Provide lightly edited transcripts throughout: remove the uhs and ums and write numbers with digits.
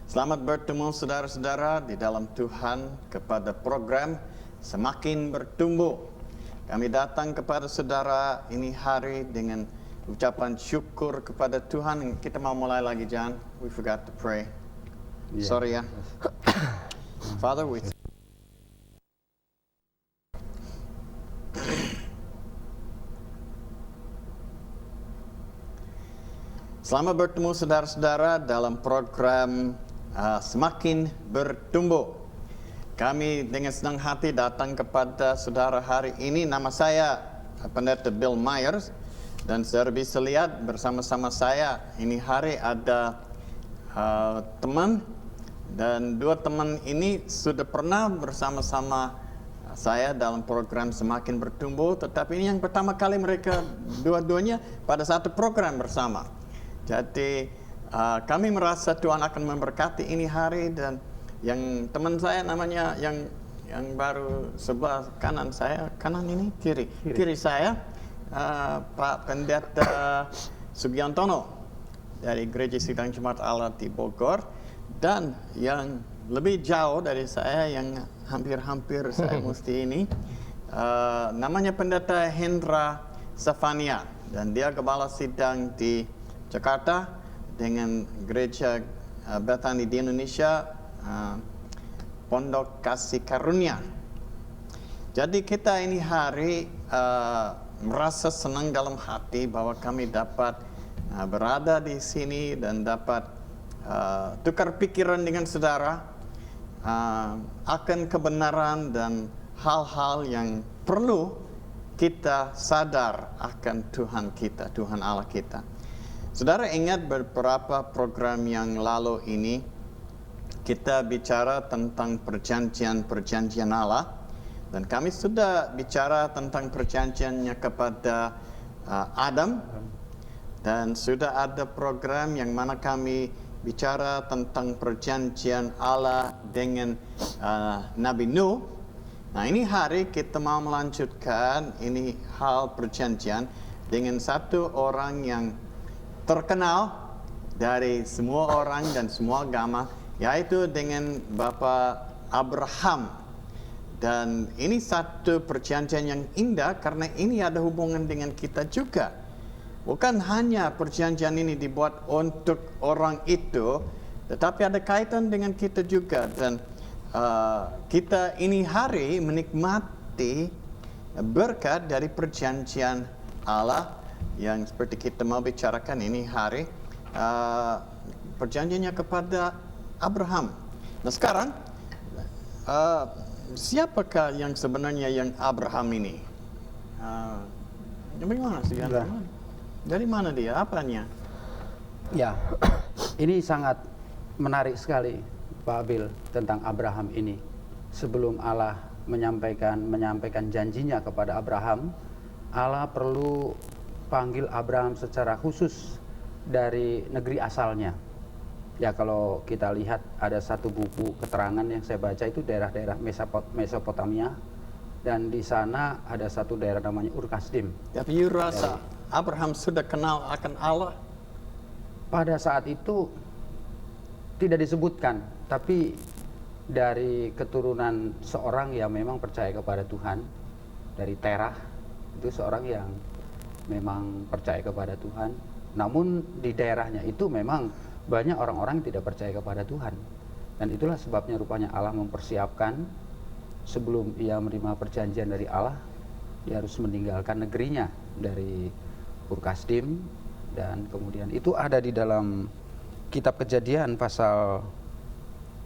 Selamat bertemu saudara-saudara di dalam Tuhan kepada program Semakin Bertumbuh. Kami datang kepada saudara ini hari dengan ucapan syukur kepada Tuhan. Kita mau mulai lagi, John. We forgot to pray. Sorry ya. Father, we Selamat bertemu saudara-saudara dalam program Semakin Bertumbuh. Kami dengan senang hati datang kepada saudara hari ini. Nama saya Pendeta Bill Myers, dan saudara bisa lihat bersama-sama saya ini hari ada teman, dan dua teman ini sudah pernah bersama-sama saya dalam program Semakin Bertumbuh, tetapi ini yang pertama kali mereka dua-duanya pada satu program bersama. Jadi kami merasa Tuhan akan memberkati ini hari, dan yang teman saya namanya yang baru sebelah kanan saya, kanan ini kiri saya, Pak Pendeta Sugiantono dari Gereja Sidang Jemaat Allah di Bogor, dan yang lebih jauh dari saya yang hampir-hampir saya mesti ini namanya Pendeta Hendra Safania, dan dia Kepala Sidang di Jakarta dengan Gereja Bethany di Indonesia, Pondok Kasih Karunia. Jadi kita ini hari merasa senang dalam hati bahwa kami dapat berada di sini dan dapat tukar pikiran dengan saudara akan kebenaran dan hal-hal yang perlu kita sadar akan Tuhan kita, Tuhan Allah kita. Saudara ingat beberapa program yang lalu ini kita bicara tentang perjanjian Allah, dan kami sudah bicara tentang perjanjiannya kepada Adam, dan sudah ada program yang mana kami bicara tentang perjanjian Allah dengan Nabi Nuh. Nah, ini hari kita mau melanjutkan ini hal perjanjian dengan satu orang yang terkenal dari semua orang dan semua agama, yaitu dengan Bapak Abraham. Dan ini satu perjanjian yang indah karena ini ada hubungan dengan kita juga. Bukan hanya perjanjian ini dibuat untuk orang itu, tetapi ada kaitan dengan kita juga. Dan kita ini hari menikmati berkat dari perjanjian Allah yang seperti kita mau bicarakan ini hari, perjanjiannya kepada Abraham. Nah sekarang, siapakah yang sebenarnya yang Abraham ini? Dari mana sih? Dari mana dia? Apanya? Ya, ini sangat menarik sekali, Pak Bill, tentang Abraham ini. Sebelum Allah menyampaikan janjinya kepada Abraham, Allah perlu panggil Abraham secara khusus dari negeri asalnya. Ya, kalau kita lihat ada satu buku keterangan yang saya baca itu daerah-daerah Mesopotamia, dan di sana ada satu daerah namanya Ur Kasdim. Tapi you rasa Abraham sudah kenal akan Allah? Pada saat itu tidak disebutkan, tapi dari keturunan seorang yang memang percaya kepada Tuhan, dari Terah, itu seorang yang memang percaya kepada Tuhan. Namun di daerahnya itu memang banyak orang-orang yang tidak percaya kepada Tuhan. Dan itulah sebabnya rupanya Allah mempersiapkan sebelum ia menerima perjanjian dari Allah, ia harus meninggalkan negerinya dari Ur Kasdim. Dan kemudian itu ada di dalam kitab Kejadian pasal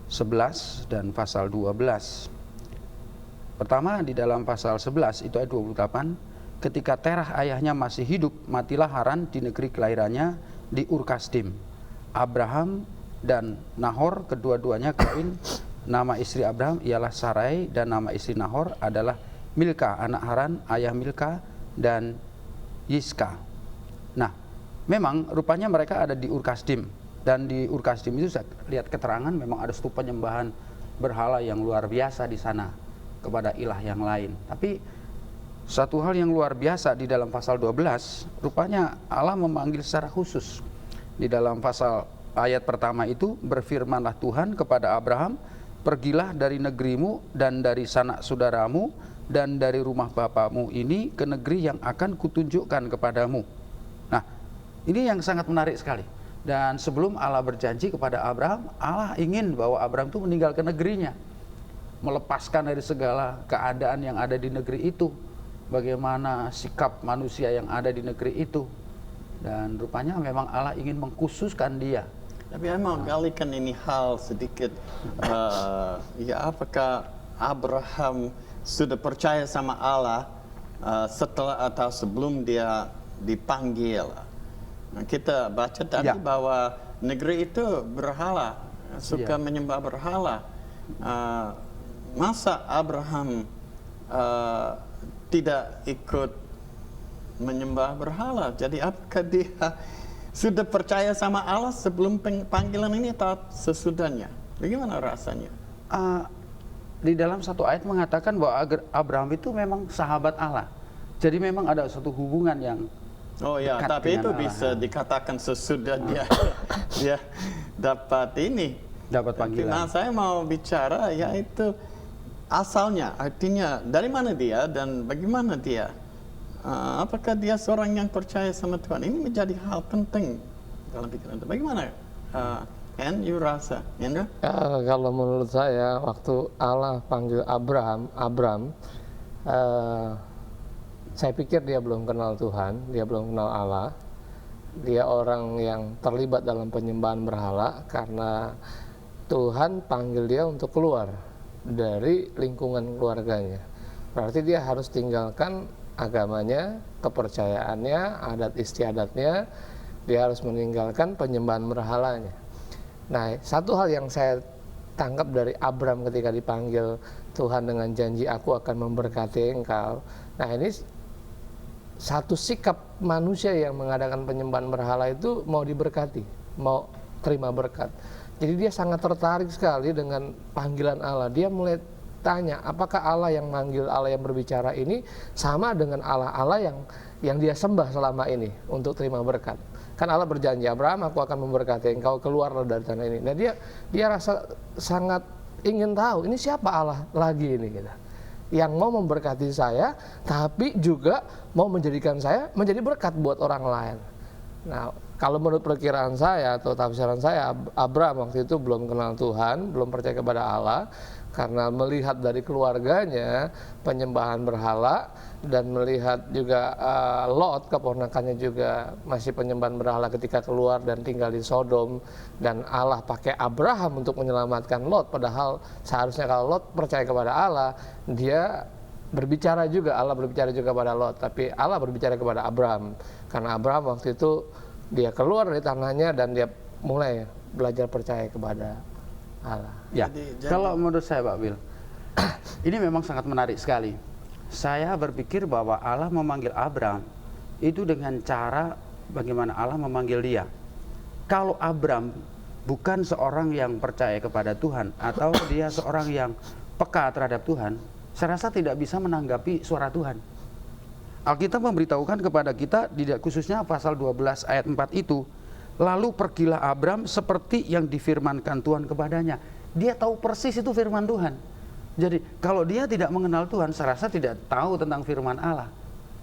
11 dan pasal 12. Pertama di dalam pasal 11 itu ayat 28, ketika Terah ayahnya masih hidup, matilah Haran di negeri kelahirannya di Ur Kasdim. Abraham dan Nahor kedua-duanya kawin. Nama istri Abraham ialah Sarai, dan nama istri Nahor adalah Milka, anak Haran, ayah Milka dan Yiska. Nah, memang rupanya mereka ada di Ur Kasdim, dan di Ur Kasdim itu saya lihat keterangan memang ada stupa penyembahan berhala yang luar biasa di sana kepada ilah yang lain. Tapi satu hal yang luar biasa di dalam pasal 12, rupanya Allah memanggil secara khusus. Di dalam pasal ayat pertama itu, berfirmanlah Tuhan kepada Abraham, pergilah dari negerimu dan dari sanak saudaramu dan dari rumah bapamu ini ke negeri yang akan kutunjukkan kepadamu. Nah, ini yang sangat menarik sekali. Dan sebelum Allah berjanji kepada Abraham, Allah ingin bahwa Abraham itu meninggalkan negerinya, melepaskan dari segala keadaan yang ada di negeri itu, bagaimana sikap manusia yang ada di negeri itu. Dan rupanya memang Allah ingin mengkhususkan dia. Tapi saya mau galikan ini hal sedikit. Ya, apakah Abraham sudah percaya sama Allah setelah atau sebelum dia dipanggil? Nah, kita baca tadi bahwa negeri itu berhala, suka menyembah berhala. Masa Abraham tidak ikut menyembah berhala? Jadi apakah dia sudah percaya sama Allah sebelum panggilan ini atau sesudahnya? Bagaimana rasanya? Di dalam satu ayat mengatakan bahwa Abraham itu memang sahabat Allah. Jadi memang ada suatu hubungan yang dekat tapi itu Allah. bisa dikatakan sesudah dia dapat ini. Dapat panggilan. Nah, saya mau bicara yaitu asalnya, artinya dari mana dia dan bagaimana dia. Apakah dia seorang yang percaya sama Tuhan? Ini menjadi hal penting dalam pikiran. Bagaimana? You rasa, Indra? Kalau menurut saya, waktu Allah panggil Abraham, saya pikir dia belum kenal Tuhan, dia belum kenal Allah. Dia orang yang terlibat dalam penyembahan berhala karena Tuhan panggil dia untuk keluar dari lingkungan keluarganya. Berarti dia harus tinggalkan agamanya, kepercayaannya, adat istiadatnya. Dia harus meninggalkan penyembahan berhalanya. Nah, satu hal yang saya tangkap dari Abraham ketika dipanggil Tuhan dengan janji, aku akan memberkati engkau. Nah, ini satu sikap manusia yang mengadakan penyembahan berhala itu mau diberkati, mau terima berkat. Jadi dia sangat tertarik sekali dengan panggilan Allah. Dia mulai tanya, apakah Allah yang manggil, Allah yang berbicara ini sama dengan Allah yang dia sembah selama ini untuk terima berkat. Kan Allah berjanji, Abraham, aku akan memberkati engkau, keluarlah dari tanah ini. Nah, dia rasa sangat ingin tahu, ini siapa Allah lagi ini gitu, yang mau memberkati saya, tapi juga mau menjadikan saya menjadi berkat buat orang lain. Nah, kalau menurut perkiraan saya atau tafsiran saya, Abraham waktu itu belum kenal Tuhan, belum percaya kepada Allah, karena melihat dari keluarganya penyembahan berhala, dan melihat juga Lot, keponakannya juga masih penyembahan berhala ketika keluar dan tinggal di Sodom, dan Allah pakai Abraham untuk menyelamatkan Lot. Padahal seharusnya kalau Lot percaya kepada Allah, dia berbicara juga, Allah berbicara juga pada Lot, tapi Allah berbicara kepada Abraham karena Abraham waktu itu dia keluar dari tanahnya dan dia mulai belajar percaya kepada Allah. Ya, kalau menurut saya Pak Wil, ini memang sangat menarik sekali. Saya berpikir bahwa Allah memanggil Abraham itu dengan cara bagaimana Allah memanggil dia. Kalau Abraham bukan seorang yang percaya kepada Tuhan atau dia seorang yang peka terhadap Tuhan, saya rasa tidak bisa menanggapi suara Tuhan. Alkitab memberitahukan kepada kita, khususnya pasal 12 ayat 4 itu, lalu pergilah Abraham seperti yang difirmankan Tuhan kepadanya. Dia tahu persis itu firman Tuhan. Jadi kalau dia tidak mengenal Tuhan, saya rasa tidak tahu tentang firman Allah.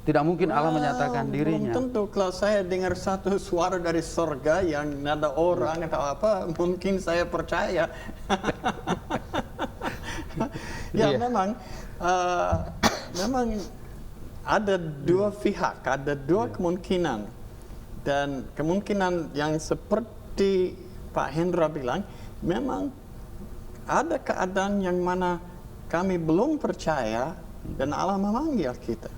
Tidak mungkin Allah menyatakan dirinya. Belum tentu. Kalau saya dengar satu suara dari sorga yang nada orang atau apa, mungkin saya percaya. Memang ada dua pihak, ada dua kemungkinan. Dan kemungkinan yang seperti Pak Hendra bilang, memang ada keadaan yang mana kami belum percaya dan Allah memanggil kita.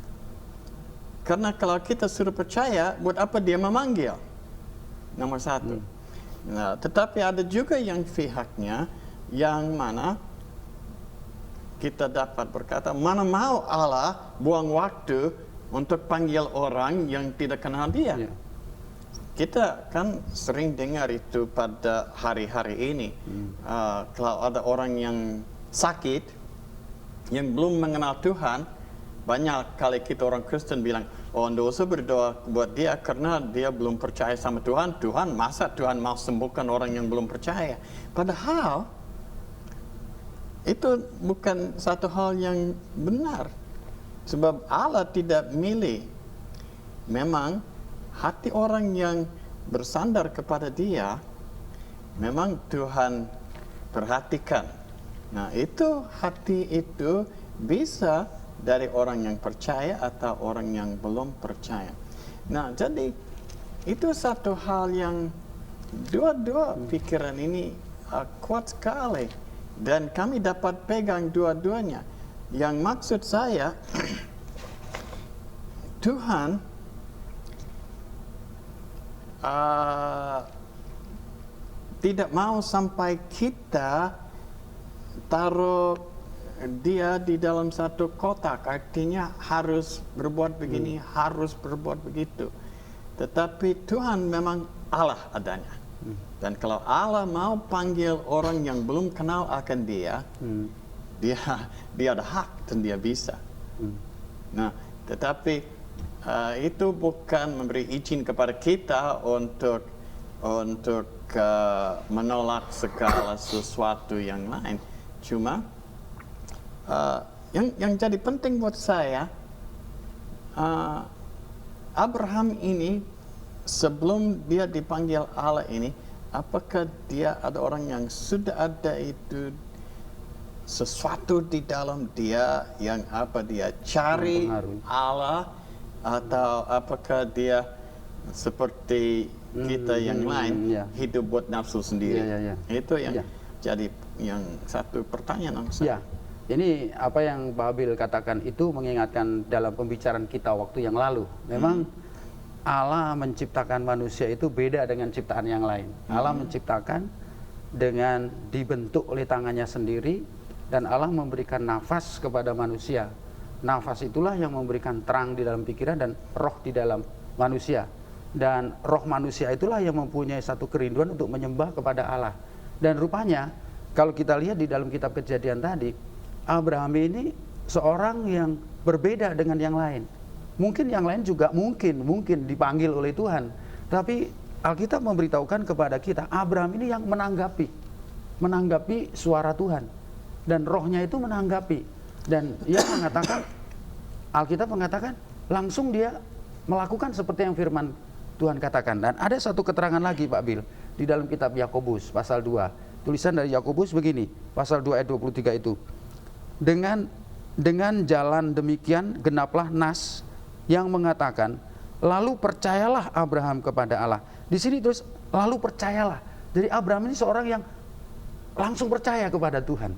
Karena kalau kita sudah percaya, buat apa dia memanggil? Nomor satu. Nah, tetapi ada juga yang pihaknya yang mana kita dapat berkata, mana mau Allah buang waktu untuk panggil orang yang tidak kenal dia. Kita kan sering dengar itu pada hari-hari ini. Kalau ada orang yang sakit, yang belum mengenal Tuhan, banyak kali kita orang Kristen bilang, orang dosa berdoa buat dia karena dia belum percaya sama Tuhan. Masa Tuhan mau sembuhkan orang yang belum percaya? Padahal itu bukan satu hal yang benar. Sebab Allah tidak milih. Memang hati orang yang bersandar kepada dia, memang Tuhan perhatikan. Nah, itu hati itu bisa dari orang yang percaya atau orang yang belum percaya. Nah, jadi itu satu hal yang dua-dua pikiran ini kuat sekali. Dan kami dapat pegang dua-duanya. Yang maksud saya, Tuhan tidak mau sampai kita taruh dia di dalam satu kotak. Artinya harus berbuat begini, harus berbuat begitu. Tetapi Tuhan memang Allah adanya. Dan kalau Allah mau panggil orang yang belum kenal akan dia, dia ada hak dan dia bisa. Nah, tetapi itu bukan memberi izin kepada kita untuk menolak segala sesuatu yang lain. Cuma yang jadi penting buat saya, Abraham ini sebelum dia dipanggil Allah ini, apakah dia ada orang yang sudah ada itu sesuatu di dalam dia yang dia cari Allah, atau apakah dia seperti kita yang lain hidup buat nafsu sendiri? Itu yang jadi yang satu pertanyaan saya. Ini apa yang Pak Abil katakan itu mengingatkan dalam pembicaraan kita waktu yang lalu. Memang Allah menciptakan manusia itu beda dengan ciptaan yang lain. Allah menciptakan dengan dibentuk oleh tangannya sendiri, dan Allah memberikan nafas kepada manusia. Nafas itulah yang memberikan terang di dalam pikiran dan roh di dalam manusia. Dan roh manusia itulah yang mempunyai satu kerinduan untuk menyembah kepada Allah. Dan rupanya kalau kita lihat di dalam kitab Kejadian tadi, Abraham ini seorang yang berbeda dengan yang lain. Mungkin yang lain juga mungkin dipanggil oleh Tuhan. Tapi Alkitab memberitahukan kepada kita, Abraham ini yang menanggapi suara Tuhan. Dan rohnya itu menanggapi. Dan ia mengatakan, Alkitab mengatakan, langsung dia melakukan seperti yang firman Tuhan katakan. Dan ada satu keterangan lagi Pak Bil, di dalam kitab Yakobus pasal 2. Tulisan dari Yakobus begini, pasal 2 ayat 23 itu. Dengan jalan demikian genaplah nas yang mengatakan, lalu percayalah Abraham kepada Allah. Di sini terus lalu percayalah. Jadi Abraham ini seorang yang langsung percaya kepada Tuhan.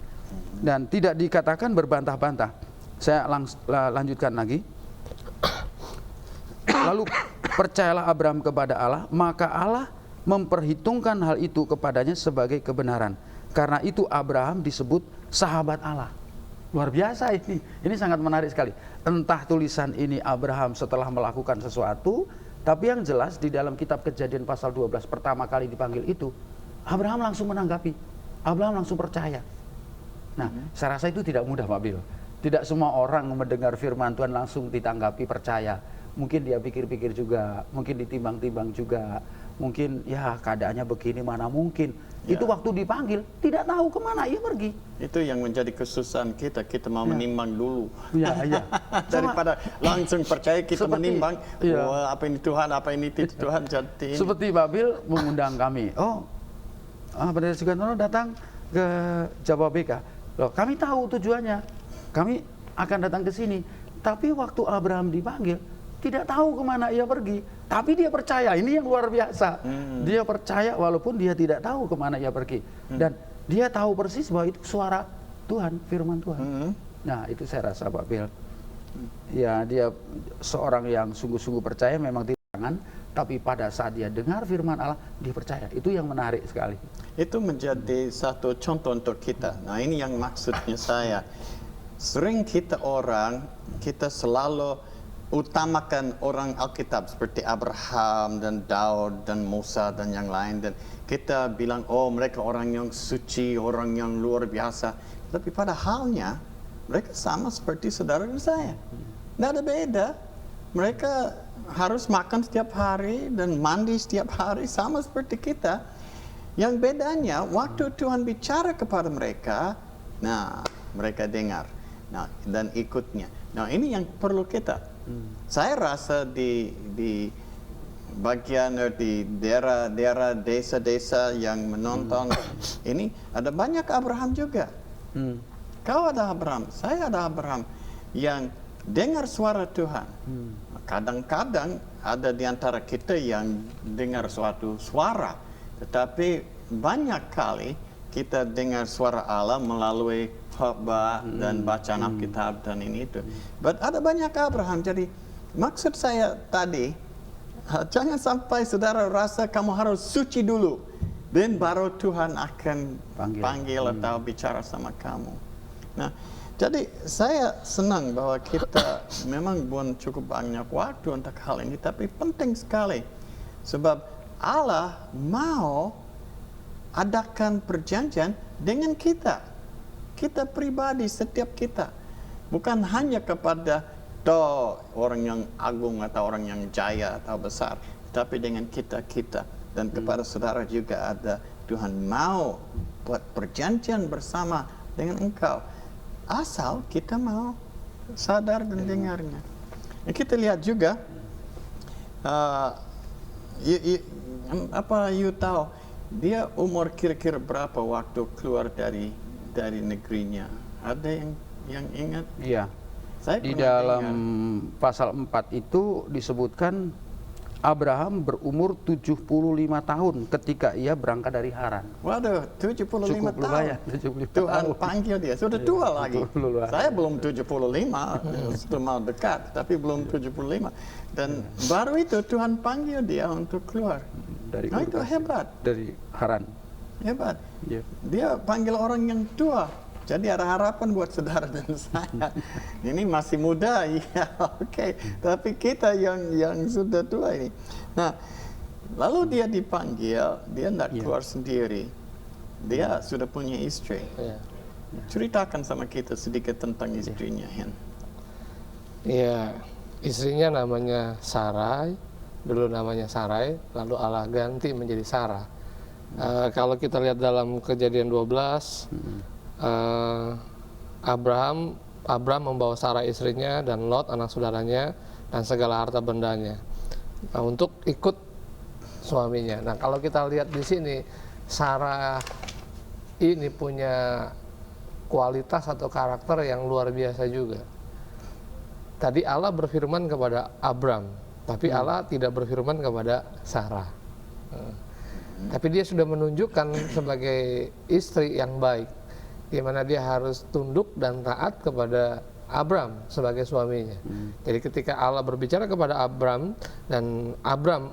Dan tidak dikatakan berbantah-bantah. Saya lanjutkan lagi. Lalu percayalah Abraham kepada Allah, maka Allah memperhitungkan hal itu kepadanya sebagai kebenaran. Karena itu Abraham disebut sahabat Allah. Luar biasa ini. Ini sangat menarik sekali. Entah tulisan ini Abraham setelah melakukan sesuatu, tapi yang jelas di dalam kitab Kejadian pasal 12 pertama kali dipanggil itu, Abraham langsung menanggapi. Abraham langsung percaya. Nah, saya rasa itu tidak mudah Pak Bil. Tidak semua orang mendengar firman Tuhan langsung ditanggapi percaya. Mungkin dia pikir-pikir juga, mungkin ditimbang-timbang juga. Mungkin ya keadaannya begini, mana mungkin. Itu waktu dipanggil, tidak tahu kemana ia pergi. Itu yang menjadi kesusahan kita mau menimbang dulu. Daripada langsung percaya kita menimbang, apa ini Tuhan, apa ini Tuhan. Jadi seperti Pak Bil mengundang kami, Pendeta Sugantono datang ke Jababeka. Loh, kami tahu tujuannya, kami akan datang ke sini. Tapi waktu Abraham dipanggil, tidak tahu kemana ia pergi. Tapi dia percaya, ini yang luar biasa. Dia percaya walaupun dia tidak tahu kemana ia pergi. Dan dia tahu persis bahwa itu suara Tuhan, firman Tuhan. Nah, itu saya rasa Pak Bil. Ya, dia seorang yang sungguh-sungguh percaya, memang tidak tangan, tapi pada saat dia dengar firman Allah, dia percaya. Itu yang menarik sekali. Itu menjadi satu contoh untuk kita. Nah, ini yang maksudnya saya. Sering kita selalu utamakan orang Alkitab seperti Abraham dan Daud dan Musa dan yang lain, dan kita bilang mereka orang yang suci, orang yang luar biasa. Tapi pada halnya mereka sama seperti saudara dan saya. Tidak ada beda. mereka harus makan setiap hari dan mandi setiap hari sama seperti kita. Yang bedanya waktu Tuhan bicara kepada mereka, nah mereka dengar, nah dan ikutnya. Nah ini yang perlu kita. Saya rasa di bagian di daerah desa-desa yang menonton ini ada banyak Abraham juga. Kau ada Abraham, saya ada Abraham yang dengar suara Tuhan. Kadang-kadang ada di antara kita yang dengar suatu suara, tetapi banyak kali kita dengar suara Allah melalui khotbah dan bacaan Alkitab dan ini itu. But ada banyak Abraham. Jadi maksud saya tadi, jangan sampai saudara rasa kamu harus suci dulu, dan baru Tuhan akan panggil atau bicara sama kamu. Nah, jadi saya senang bahwa kita memang belum cukup banyak waktu untuk hal ini, tapi penting sekali. Sebab Allah mau adakan perjanjian dengan kita. Kita pribadi, setiap kita. Bukan hanya kepada orang yang agung atau orang yang jaya atau besar, tapi dengan kita-kita. Dan kepada saudara juga ada, Tuhan mau buat perjanjian bersama dengan engkau. Asal kita mau sadar dan dengarnya. Kita lihat juga, you tahu, dia umur kira-kira berapa waktu keluar dari negerinya? Ada yang ingat? Iya. Saya Di pernah dalam dengar. pasal 4 itu disebutkan Abraham berumur 75 tahun ketika ia berangkat dari Haran. Waduh, 75 Cukup tahun. lumayan, 75 Tuhan tahun. panggil dia. Sudah tua lagi. lumayan. Saya belum 75, sudah mau dekat, tapi belum 75. Dan baru itu Tuhan panggil dia untuk keluar. Nah, itu hebat. Dari Haran. Hebat. Iya. Dia panggil orang yang tua. Jadi ada harapan buat saudara dan saya. Ini masih muda, ya oke. Tapi kita yang sudah tua ini. Nah, lalu dia dipanggil, dia tidak keluar sendiri. Dia sudah punya istri. Ceritakan sama kita sedikit tentang istrinya, Hen. Iya, istrinya namanya Sarai. Dulu namanya Sarai, lalu Allah ganti menjadi Sarah. Kalau kita lihat dalam Kejadian 12, Abraham membawa Sarah istrinya dan Lot anak saudaranya dan segala harta bendanya untuk ikut suaminya. Nah, kalau kita lihat di sini, Sarah ini punya kualitas atau karakter yang luar biasa juga. Tadi Allah berfirman kepada Abram, tapi Allah tidak berfirman kepada Sarah. Tapi dia sudah menunjukkan sebagai istri yang baik, di mana dia harus tunduk dan taat kepada Abram sebagai suaminya. Jadi ketika Allah berbicara kepada Abram dan Abram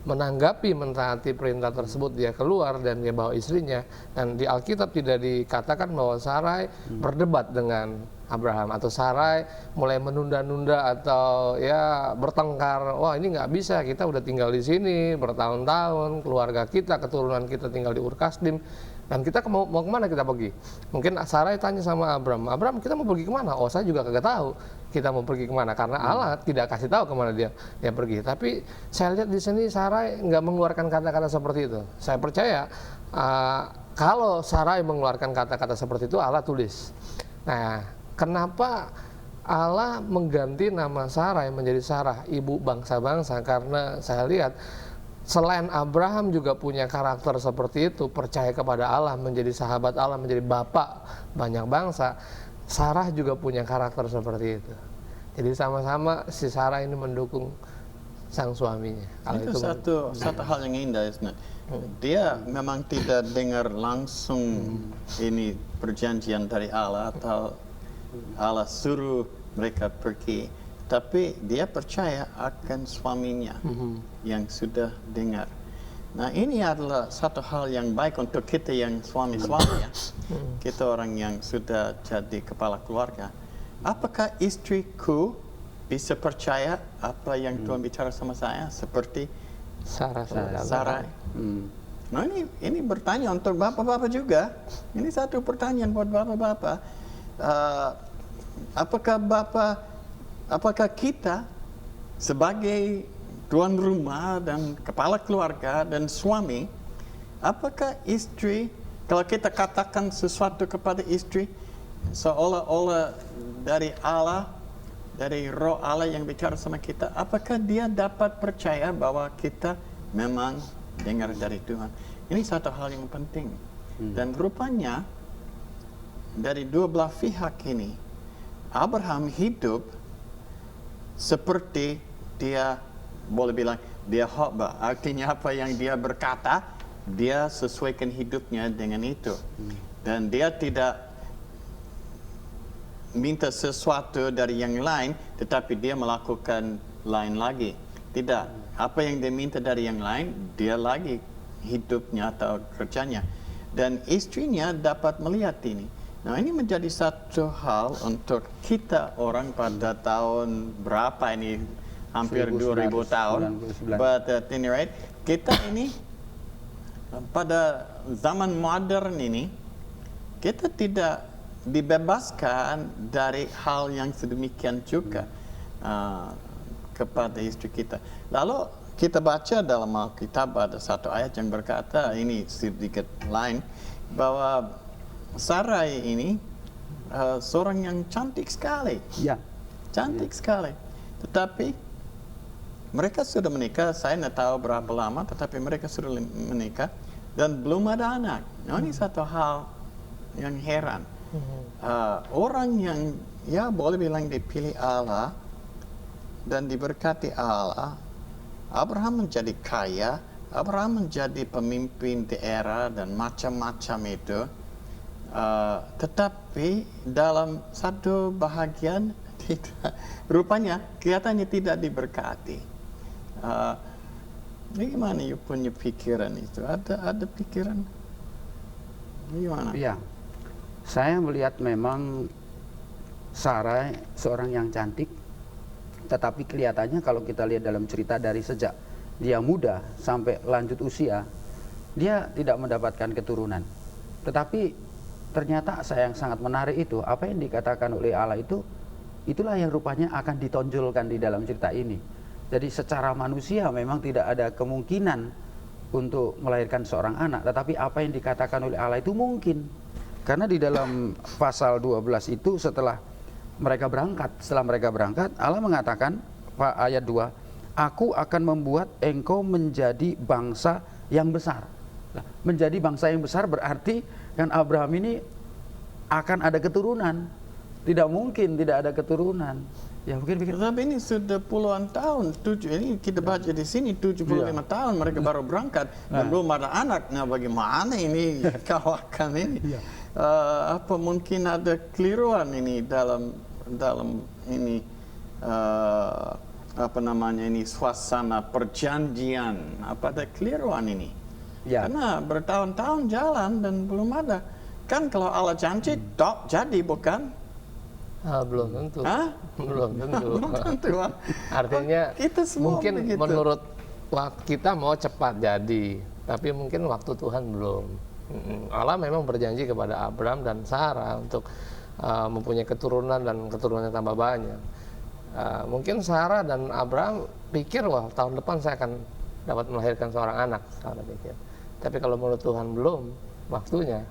menanggapi mentaati perintah tersebut, dia keluar dan dia bawa istrinya. Dan di Alkitab tidak dikatakan bahwa Sarai berdebat dengan Abraham atau Sarai mulai menunda-nunda atau ya bertengkar. Wah, ini nggak bisa, kita udah tinggal di sini bertahun-tahun, keluarga kita, keturunan kita tinggal di Ur Kasdim. Dan kita mau kemana kita pergi? Mungkin Sarai tanya sama Abram, kita mau pergi kemana? Oh, saya juga kagak tahu kita mau pergi kemana, karena Allah tidak kasih tahu kemana dia pergi. Tapi saya lihat di sini Sarai nggak mengeluarkan kata-kata seperti itu. Saya percaya kalau Sarai mengeluarkan kata-kata seperti itu, Allah tulis. Nah, kenapa Allah mengganti nama Sarai menjadi Sarah, ibu bangsa-bangsa? Karena saya lihat selain Abraham juga punya karakter seperti itu, percaya kepada Allah, menjadi sahabat Allah, menjadi bapak banyak bangsa, Sarah juga punya karakter seperti itu. Jadi sama-sama si Sarah ini mendukung sang suaminya. Itu satu hal yang indah, isn't it? Dia memang tidak dengar langsung ini perjanjian dari Allah atau Allah suruh mereka pergi, tapi dia percaya akan suaminya yang sudah dengar. Nah, ini adalah satu hal yang baik untuk kita yang suami-suami ya. Kita orang yang sudah jadi kepala keluarga. Apakah istriku bisa percaya apa yang Tuhan bicara sama saya seperti Sarah? Nah, ini bertanya untuk bapak-bapak juga. Ini satu pertanyaan buat bapak-bapak. Apakah kita sebagai tuan rumah dan kepala keluarga dan suami, apakah istri, kalau kita katakan sesuatu kepada istri, seolah-olah dari Allah, dari roh Allah yang bicara sama kita, apakah dia dapat percaya bahwa kita memang dengar dari Tuhan? Ini satu hal yang penting. Dan rupanya, dari dua belah pihak ini, Abraham hidup seperti dia, boleh bilang, dia khotbah. Artinya apa yang dia berkata, dia sesuaikan hidupnya dengan itu. Dan dia tidak minta sesuatu dari yang lain, tetapi dia melakukan lain lagi. Tidak. Apa yang dia minta dari yang lain, dia lagi hidupnya atau kerjanya. Dan istrinya dapat melihat ini. Nah, ini menjadi satu hal untuk kita orang pada tahun berapa ini, hampir 2000 tahun. But at any rate, kita ini pada zaman modern ini, kita tidak dibebaskan dari hal yang sedemikian juga kepada istri kita. Lalu kita baca dalam Alkitab ada satu ayat yang berkata, ini sedikit lain, bahwa Sarai ini seorang yang cantik sekali. Ya. Cantik sekali. Tetapi mereka sudah menikah, saya tidak tahu berapa lama, tetapi mereka sudah menikah dan belum ada anak. Nah, ini satu hal yang heran. Orang yang, ya boleh bilang dipilih Allah dan diberkati Allah, Abraham menjadi kaya, Abraham menjadi pemimpin daerah dan macam-macam itu. Tetapi dalam satu bahagian rupanya kelihatannya tidak diberkati. Bagaimana you punya pikiran itu? Ada pikiran? Gimana? Iya. Saya melihat memang Sarah seorang yang cantik, tetapi kelihatannya kalau kita lihat dalam cerita dari sejak dia muda sampai lanjut usia, dia tidak mendapatkan keturunan. Tetapi ternyata yang sangat menarik itu, apa yang dikatakan oleh Allah itu, itulah yang rupanya akan ditonjolkan di dalam cerita ini. Jadi secara manusia memang tidak ada kemungkinan untuk melahirkan seorang anak, tetapi apa yang dikatakan oleh Allah itu mungkin. Karena di dalam pasal 12 itu setelah mereka berangkat, Allah mengatakan ayat 2, aku akan membuat engkau menjadi bangsa yang besar. Nah, menjadi bangsa yang besar berarti kan Abraham ini akan ada keturunan. Tidak mungkin tidak ada keturunan. Ya mungkin. Tapi ini sudah puluhan tahun. Ini kita baca di sini 75 tahun mereka baru berangkat dan belum ada anak. Nah, bagaimana ini kawakan ini? Apa mungkin ada keliruan ini dalam ini apa namanya ini suasana perjanjian? Apa ada keliruan ini? Ya. Karena bertahun-tahun jalan dan belum ada. Kan kalau Allah janji, tok jadi bukan? Belum tentu. Belum tentu. Belum tentu. Artinya Kita semua mungkin begitu. menurut kita mau cepat jadi, tapi mungkin waktu Tuhan belum. Allah memang berjanji kepada Abraham dan Sarah untuk mempunyai keturunan dan keturunannya tambah banyak. Mungkin Sarah dan Abraham pikir, wah tahun depan saya akan dapat melahirkan seorang anak, Sarah pikir. Tapi kalau menurut Tuhan belum waktunya,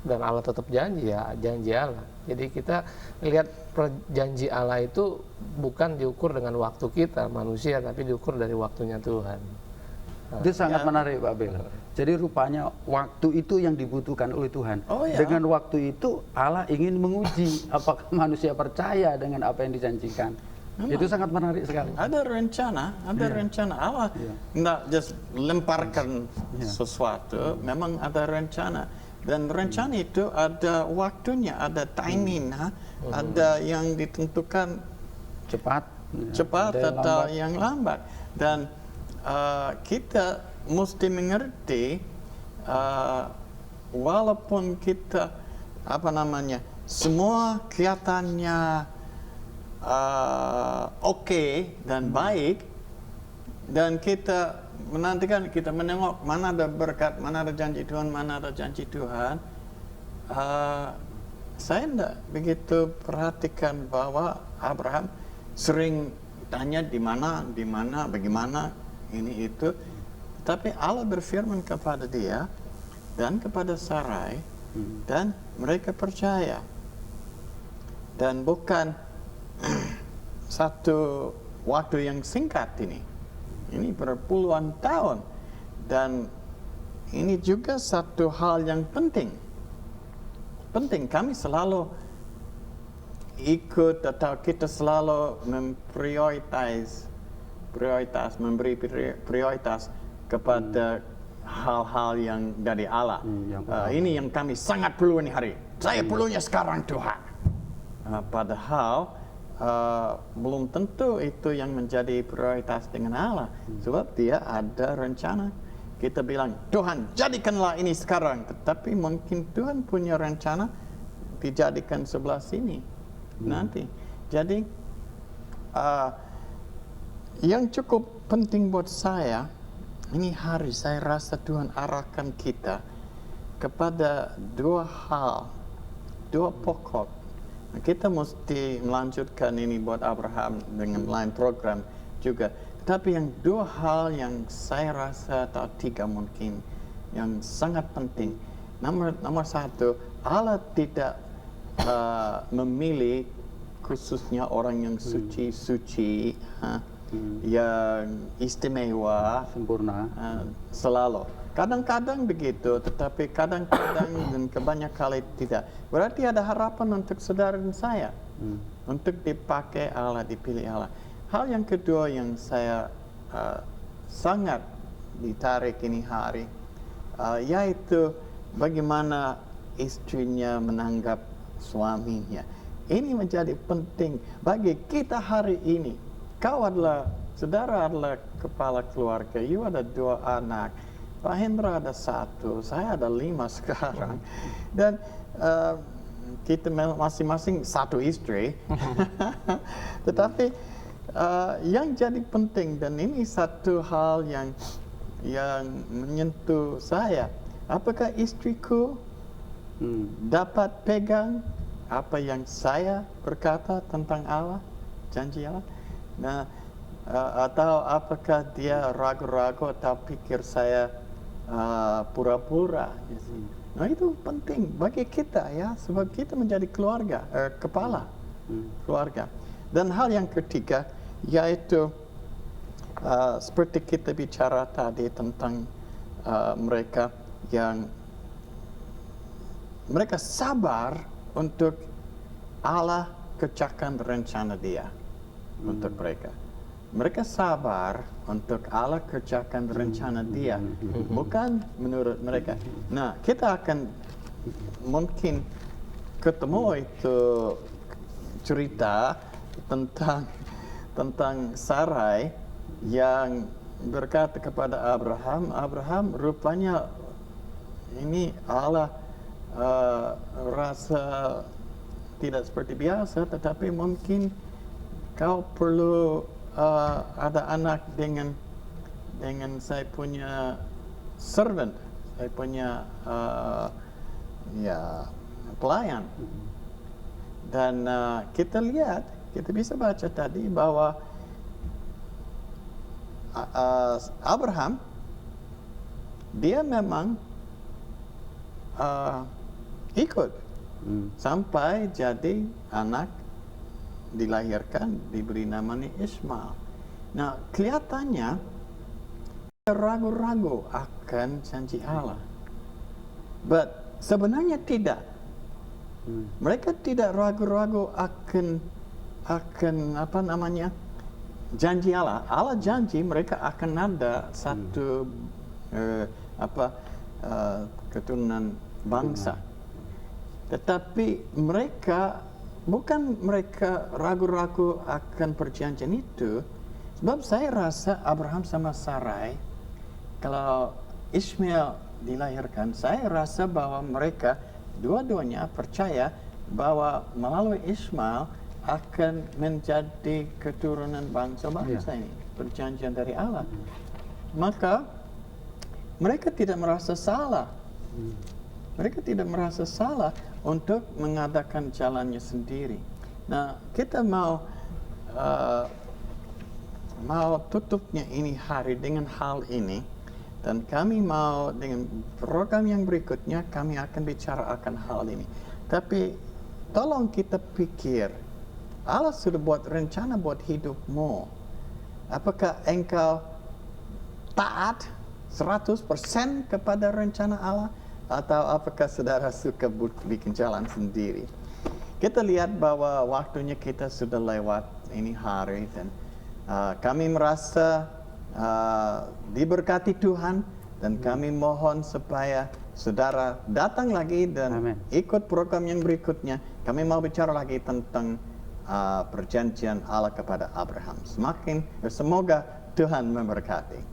dan Allah tetap janji, ya janji Allah. Jadi kita lihat janji Allah itu bukan diukur dengan waktu kita manusia, tapi diukur dari waktunya Tuhan. Itu sangat menarik Pak Bel. Jadi rupanya waktu itu yang dibutuhkan oleh Tuhan. Dengan waktu itu Allah ingin menguji apakah manusia percaya dengan apa yang dijanjikan. Itu sangat menarik sekali. Ada rencana Allah. Tidak just lemparkan sesuatu, memang ada rencana. Dan rencana itu ada waktunya, ada timing, ada yang ditentukan cepat atau yang lambat. Dan kita mesti mengerti, walaupun kita semua kelihatannya oke dan baik, dan kita menantikan, kita menengok mana ada berkat, mana ada janji Tuhan, mana ada janji Tuhan. Saya tidak begitu perhatikan bahwa Abraham sering tanya di mana, bagaimana, ini itu. Tapi Allah berfirman kepada dia dan kepada Sarai, dan mereka percaya. Dan bukan satu waktu yang singkat ini. Ini berpuluhan tahun. Dan ini juga satu hal yang penting. Penting, kami selalu ikut atau kita selalu memberi prioritas kepada hal-hal yang dari Allah. Ini yang kami sangat perlu ini hari. Saya perlunya sekarang Tuhan. Padahal belum tentu itu yang menjadi prioritas dengan Allah. Sebab dia ada rencana. Kita bilang, Tuhan jadikanlah ini sekarang. Tetapi mungkin Tuhan punya rencana dijadikan sebelah sini nanti. Jadi yang cukup penting buat saya, ini hari saya rasa Tuhan arahkan kita kepada dua hal, dua pokok. Kita mesti melanjutkan ini buat Abraham dengan lain program juga. Tetapi yang dua hal yang saya rasa, atau tiga mungkin, yang sangat penting. Nomor satu, Allah tidak memilih khususnya orang yang suci, yang istimewa, sempurna, selalu. Kadang-kadang begitu, tetapi kadang-kadang dan kebanyak kali tidak. Berarti ada harapan untuk saudara dan saya, untuk dipakai Allah, dipilih Allah. Hal yang kedua yang saya sangat ditarik ini hari, yaitu bagaimana istrinya menanggap suaminya. Ini menjadi penting bagi kita hari ini. Saudara adalah kepala keluarga, you ada 2 anak, Pak Hendra ada 1, saya ada 5 sekarang. Dan kita masing-masing 1 istri. Tetapi yang jadi penting, dan ini satu hal yang menyentuh saya, apakah istriku dapat pegang apa yang saya berkata tentang Allah, janji Allah? Nah, atau apakah dia ragu-ragu atau pikir saya pura-pura? Nah, itu penting bagi kita ya, sebab kita menjadi keluarga, kepala keluarga. Dan hal yang ketiga, yaitu seperti kita bicara tadi tentang mereka yang mereka sabar untuk Allah kerjakan rencana dia untuk mereka. Mereka sabar untuk Allah kerjakan rencana dia, bukan menurut mereka. Nah, kita akan mungkin ketemu itu cerita tentang Sarai yang berkata kepada Abraham, rupanya ini Allah rasa tidak seperti biasa, tetapi mungkin kau perlu ada anak dengan saya punya servant, saya punya pelayan. Dan kita lihat, kita bisa baca tadi bahwa Abraham dia memang ikut sampai jadi anak dilahirkan, diberi namanya Ismail. Nah, kelihatannya ragu-ragu akan janji Allah. But sebenarnya tidak. Mereka tidak ragu-ragu akan apa namanya, janji Allah. Allah janji mereka akan ada satu keturunan bangsa. Tetapi mereka ragu-ragu akan perjanjian itu, sebab saya rasa Abraham sama Sarai, kalau Ismail dilahirkan, saya rasa bahwa mereka dua-duanya percaya bahwa melalui Ismail akan menjadi keturunan bangsa-bangsa ini, perjanjian dari Allah. Maka mereka tidak merasa salah. Mereka tidak merasa salah untuk mengadakan jalannya sendiri. Nah, kita mau mau tutupnya ini hari dengan hal ini, dan kami mau dengan program yang berikutnya kami akan bicara akan hal ini. Tapi tolong kita pikir, Allah sudah buat rencana buat hidupmu. Apakah engkau taat 100% kepada rencana Allah, atau apakah saudara suka bikin jalan sendiri? Kita lihat bahwa waktunya kita sudah lewat ini hari, dan kami merasa diberkati Tuhan, dan kami mohon supaya saudara datang lagi dan Amen. ikut program yang berikutnya. Kami mau bicara lagi tentang perjanjian Allah kepada Abraham. Semoga Tuhan memberkati.